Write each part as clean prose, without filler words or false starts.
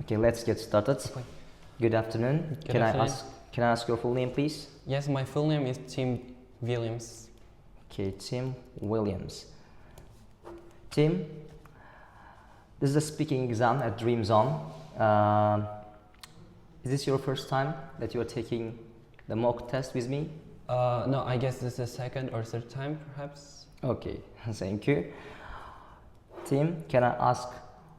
Okay, let's get started. Okay. Good afternoon. Good Can afternoon. I ask your full name, please? Yes, my full name is Tim Williams. Okay, Tim Williams. Tim, this is a speaking exam at Dream Zone. Is this your first time that you are taking the mock test with me? No, I guess this is the second or third time, perhaps. Okay, thank you. Tim, can I ask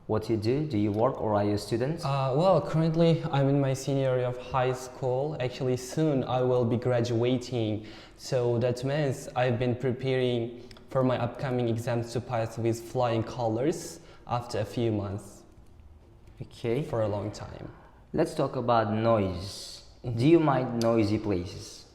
what you do? Do you work or are you a student? Well, currently I'm in my senior year of high school. Actually, soon I will be graduating. So that means I've been preparing for my upcoming exams to pass with flying colors after a few months. Okay. For a long time. Let's talk about noise. Do you mind noisy places?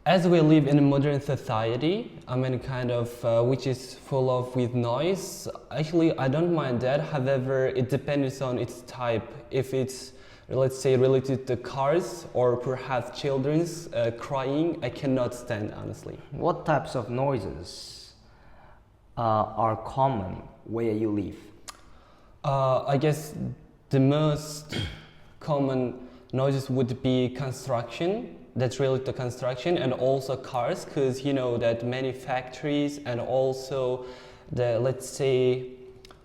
As we live in a modern society, I mean, kind of, which is full of with noise, actually, I don't mind that. However, it depends on its type. If it's, let's say, related to cars or perhaps children's crying, I cannot stand, honestly. What types of noises are common where you live? I guess the most common noises would be construction. That's related to construction, and also cars, because you know that many factories and also the, let's say,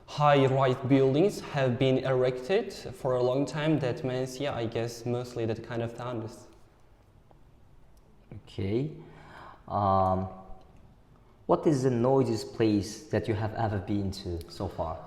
high-rise buildings have been erected for a long time. That means, yeah, I guess mostly that kind of sounds. Okay. What is the noisiest place that you have ever been to so far?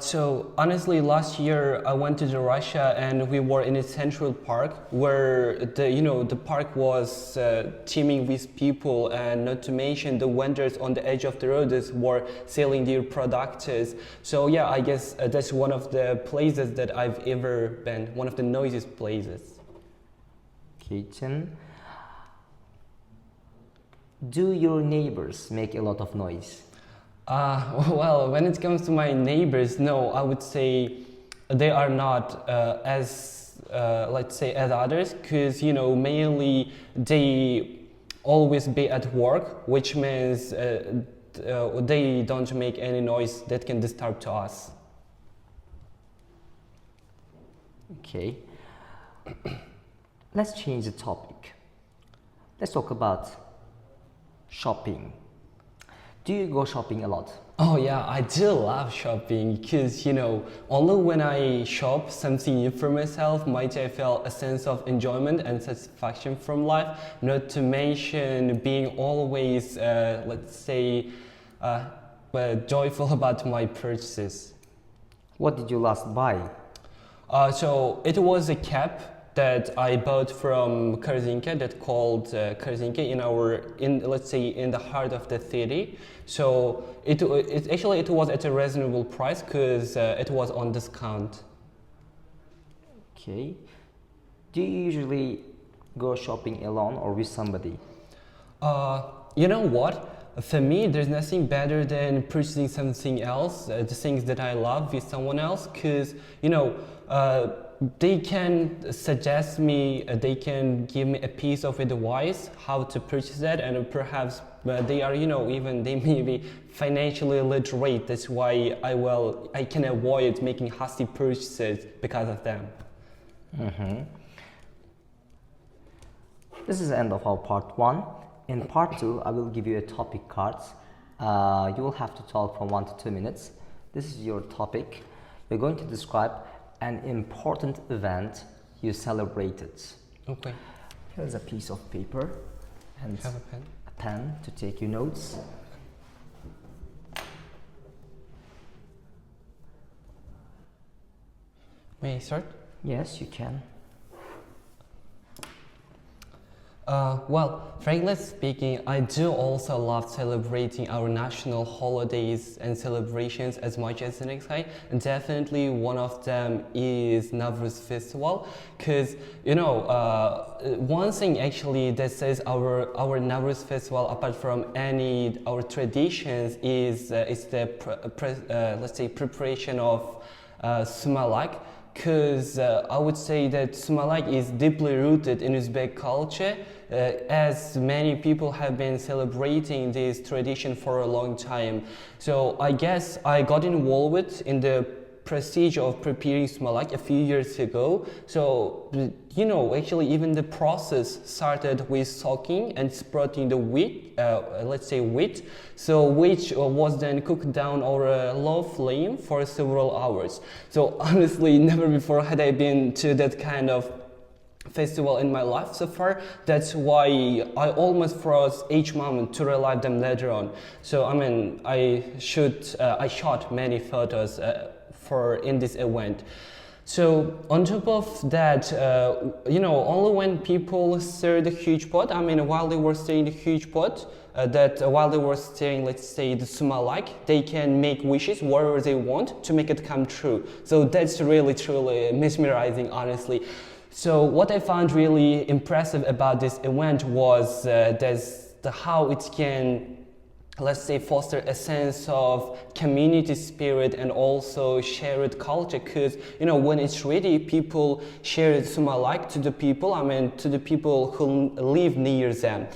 So honestly, last year I went to Russia and we were in a central park where the park was teeming with people, and not to mention the vendors on the edge of the roads were selling their products. So yeah, I guess that's one of the places that I've ever been, one of the noisiest places. Kitchen. Do your neighbors make a lot of noise? Well, when it comes to my neighbors, no, I would say they are not as, let's say, as others, because, you know, mainly they always be at work, which means they don't make any noise that can disturb to us. Okay. Let's change the topic. Let's talk about shopping. Do you go shopping a lot? Oh yeah, I do love shopping because, you know, only when I shop something new for myself might I feel a sense of enjoyment and satisfaction from life, not to mention being always, let's say, joyful about my purchases. What did you last buy? So it was a cap that I bought from Karzinka, that called Karzinka let's say in the heart of the city. So it was at a reasonable price because it was on discount. Okay. Do you usually go shopping alone or with somebody? You know what? For me, there's nothing better than purchasing something else, the things that I love with someone else, because, you know, they can suggest me, they can give me a piece of advice how to purchase that, and perhaps they are, you know, even they may be financially literate. That's why I can avoid making hasty purchases because of them. Mm-hmm. This is the end of our part 1. In part 2, I will give you a topic card. You will have to talk for 1 to 2 minutes. This is your topic. We're going to describe an important event you celebrated. Okay. Here's a piece of paper and Have a pen. a pen to take your notes. May I start? Yes, you can. Well, frankly speaking, I do also love celebrating our national holidays and celebrations as much as the next day. And definitely one of them is Navruz Festival, because, you know, one thing actually that says our Navruz Festival, apart from our traditions, is the let's say preparation of sumalak. Because I would say that sumalak is deeply rooted in Uzbek culture, as many people have been celebrating this tradition for a long time. So I guess I got involved in the procedure of preparing sumalak a few years ago. So, you know, actually even the process started with soaking and sprouting the wheat, let's say wheat, so which was then cooked down over a low flame for several hours. So honestly, never before had I been to that kind of festival in my life so far. That's why I almost froze each moment to relive them later on. So I mean, I shot many photos for in this event. So on top of that, you know, only when people stir the huge pot, I mean, while they were stirring the huge pot, while they were stirring, let's say, the sumalak, they can make wishes wherever they want to make it come true. So that's really, truly mesmerizing, honestly. So what I found really impressive about this event was how it can, let's say, foster a sense of community spirit and also shared culture, because, you know, when it's ready, people share sumalak to the people, I mean, to the people who live near them.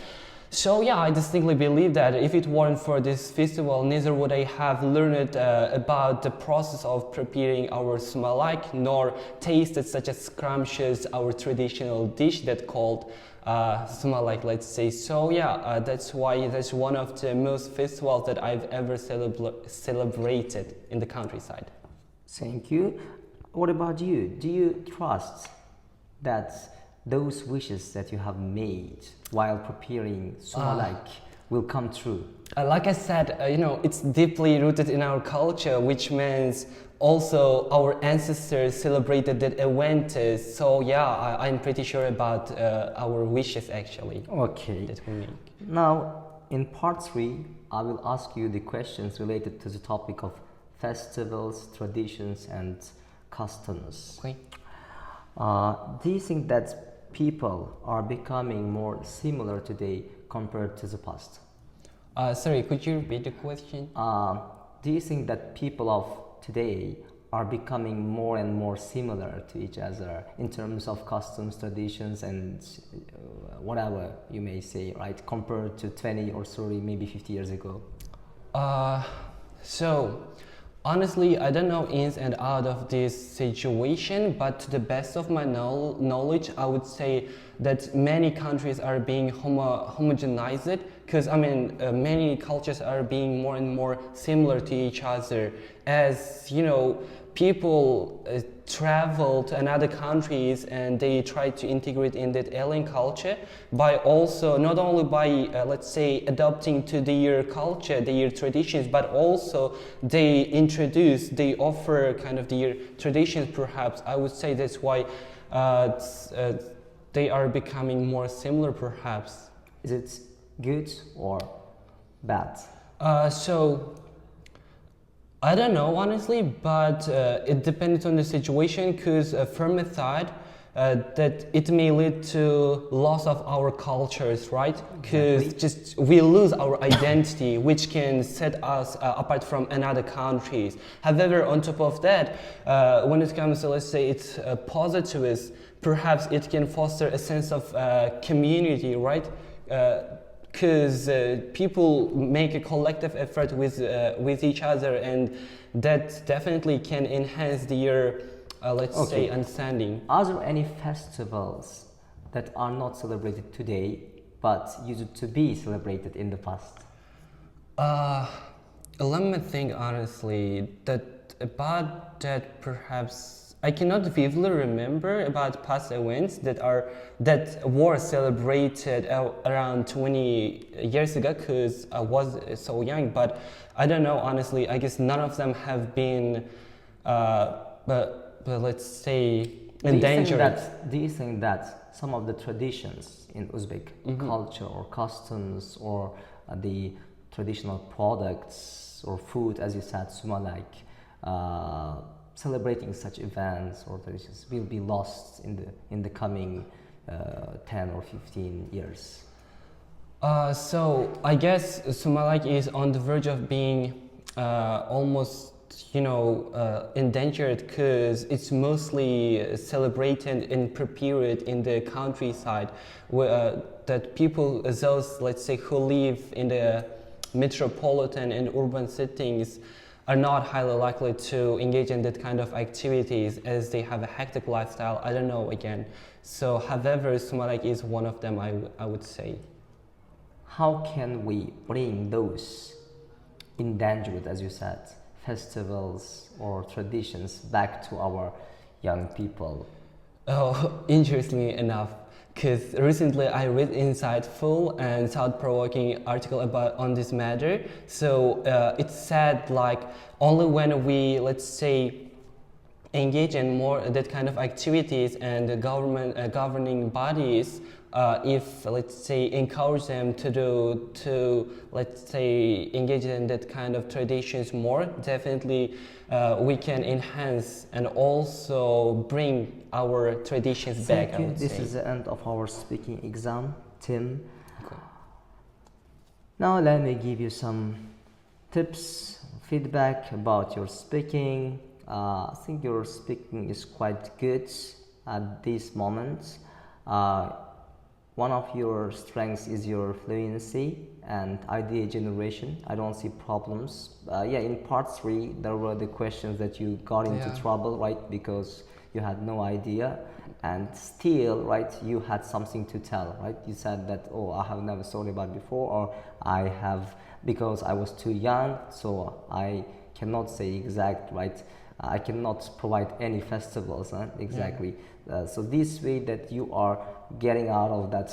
So yeah, I distinctly believe that if it weren't for this festival, neither would I have learned about the process of preparing our sumalak, nor tasted such a scrumptious, our traditional dish that called sumalak, let's say. So yeah, that's why that's one of the most festivals that I've ever celebrated in the countryside. Thank you. What about you? Do you trust that those wishes that you have made while preparing sumalak will come true? Like I said, you know, it's deeply rooted in our culture, which means also our ancestors celebrated that event. So yeah, I'm pretty sure about our wishes actually. Okay. That we make. Now, in part 3, I will ask you the questions related to the topic of festivals, traditions, and customs. Okay. Do you think that people are becoming more similar today compared to the past? Sorry, could you repeat the question? Do you think that people of today are becoming more and more similar to each other in terms of customs, traditions, and whatever you may say, right, compared to 20 or 30, maybe 50 years ago? So, honestly, I don't know ins and out of this situation, but to the best of my knowledge, I would say that many countries are being homogenized, because I mean, many cultures are being more and more similar to each other. As you know, people travel to another countries and they try to integrate in that alien culture by also not only by let's say adopting to their culture, their traditions, but also they offer kind of their traditions. Perhaps I would say that's why they are becoming more similar. Perhaps. Is it good or bad? So I don't know honestly, but it depends on the situation, because from a side that it may lead to loss of our cultures, right? Because Exactly. just we lose our identity, which can set us apart from another countries. However, on top of that, when it comes to, let's say, it's positivist, perhaps it can foster a sense of community, right? Because people make a collective effort with each other, and that definitely can enhance their let's say understanding. Are there any festivals that are not celebrated today but used to be celebrated in the past? Let me think honestly. About that, perhaps I cannot vividly remember about past events that were celebrated around 20 years ago, because I was so young. But I don't know honestly. I guess none of them have been, but let's say, endangered. Do you think that some of the traditions in Uzbek culture or customs or the traditional products or food, as you said, sumalak, celebrating such events or traditions will be lost in the coming 10 or 15 years? So I guess sumalak is on the verge of being almost, you know, endangered, because it's mostly celebrated and prepared in the countryside, where that people, those, let's say, who live in the metropolitan and urban settings, are not highly likely to engage in that kind of activities as they have a hectic lifestyle. I don't know again. So, however, Sumarak is one of them, I would say. How can we bring those endangered, as you said, festivals or traditions back to our young people? Oh, interestingly enough, because recently I read insightful and thought-provoking article about on this matter. So it said like only when we, let's say, engage in more that kind of activities, and the government governing bodies, if let's say encourage them to let's say engage in that kind of traditions more, definitely we can enhance and also bring our traditions back. Thank you. This is the end of our speaking exam, Tim. Okay. Now let me give you some tips, feedback about your speaking. I think your speaking is quite good at this moment. One of your strengths is your fluency and idea generation. I don't see problems. In part 3 there were the questions that you got into trouble, right? Because you had no idea, and still, right, you had something to tell, right? You said that, oh, I have never thought about it before, or I have, because I was too young, so I cannot say exact, right? I cannot provide any festivals, exactly. So this way that you are getting out of that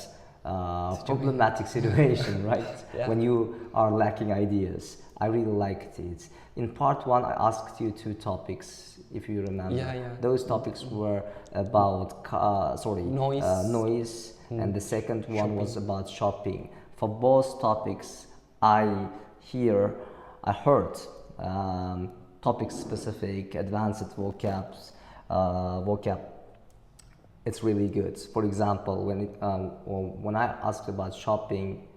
problematic situation, right? When you are lacking ideas. I really liked it. In part 1, I asked you 2 topics, if you remember. Those topics were about noise, and the second one was about shopping. For both topics, I heard topic specific, advanced vocab. It's really good. For example, when I asked about shopping,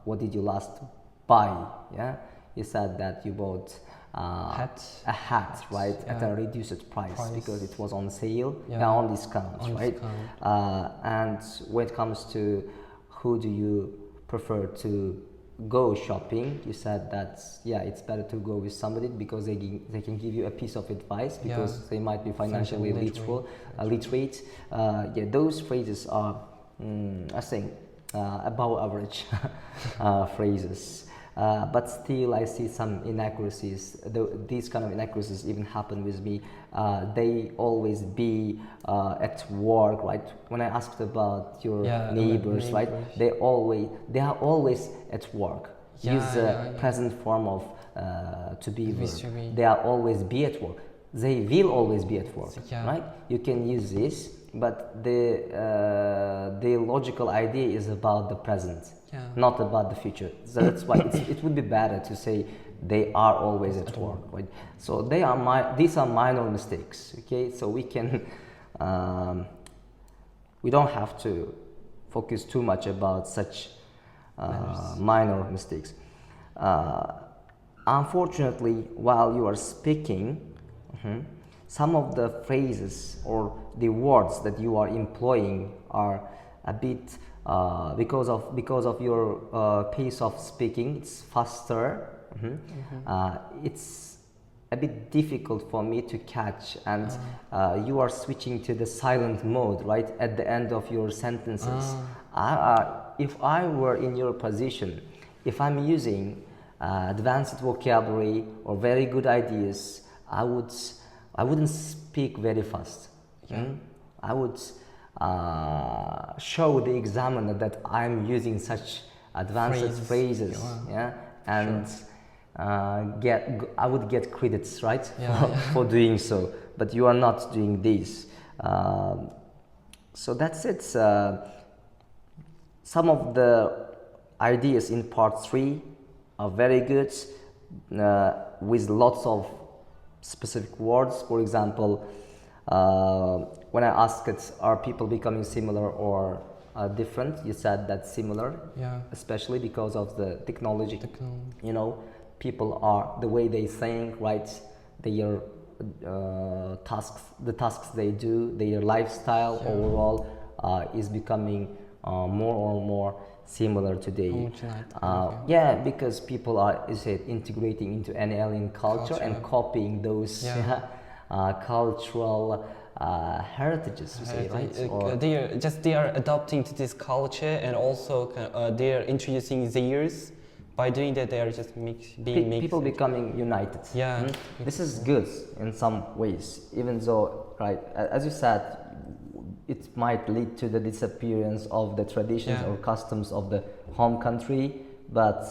what did you last buy? Yeah, you said that you bought a hat, right, at a reduced price because it was on sale, on discount, right? And when it comes to who do you prefer to go shopping, you said that it's better to go with somebody because they can give you a piece of advice because they might be financially literate. Those phrases are I think above average phrases, but still I see some inaccuracies. These kind of inaccuracies even happen with me. They always be at work, right? When I asked about your neighbors, right, they are always at work. Use the present form of to be verb. They are always be at work. They will always be at work, right? You can use this, but the logical idea is about the present, not about the future. So that's why it would be better to say they are always at work, right? So these are minor mistakes, okay? So we can we don't have to focus too much about such minor mistakes. Unfortunately, while you are speaking, some of the phrases or the words that you are employing are a bit because of your pace of speaking, it's faster. It's a bit difficult for me to catch, and you are switching to the silent mode right at the end of your sentences. If I were in your position, if I'm using advanced vocabulary or very good ideas, I wouldn't speak very fast. I would show the examiner that I'm using such advanced phrases, and I would get credits, right, for doing so. But you are not doing this, so that's it. Some of the ideas in part 3 are very good, with lots of specific words. For example, when I asked, are people becoming similar or different, you said that's similar, especially because of the technology. You know, people are, the way they think, right, their tasks, the tasks they do, their lifestyle overall is becoming more and more similar today. Homogenized, Yeah, because people are, is it, integrating into an alien culture and copying those cultural heritages, you say, right? Or they are adopting to this culture, and also they are introducing theirs. By doing that, they are just being mixed. People becoming united. Yeah. This is good in some ways, even though, right, as you said, it might lead to the disappearance of the traditions or customs of the home country, but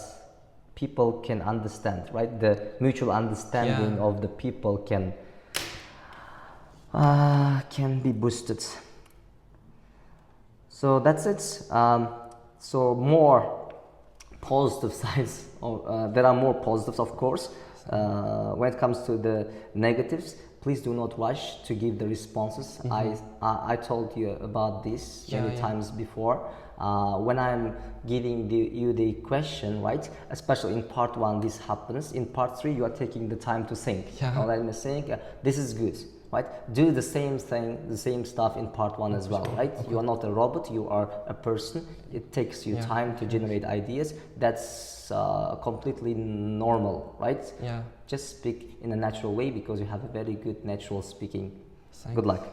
people can understand, right? The mutual understanding of the people can be boosted. So that's it. So more positive sides. There are more positives, of course. When it comes to the negatives, please do not rush to give the responses. I told you about this many times before. When I'm giving you the question, right? Especially in part 1, this happens. In part 3, you are taking the time to think. Let me think. This is good, right? Do the same thing, the same stuff in part 1 as well, right? You are not a robot. You are a person. It takes you time to generate ideas. That's completely normal, right? Just speak in a natural way because you have a very good natural speaking. Good luck.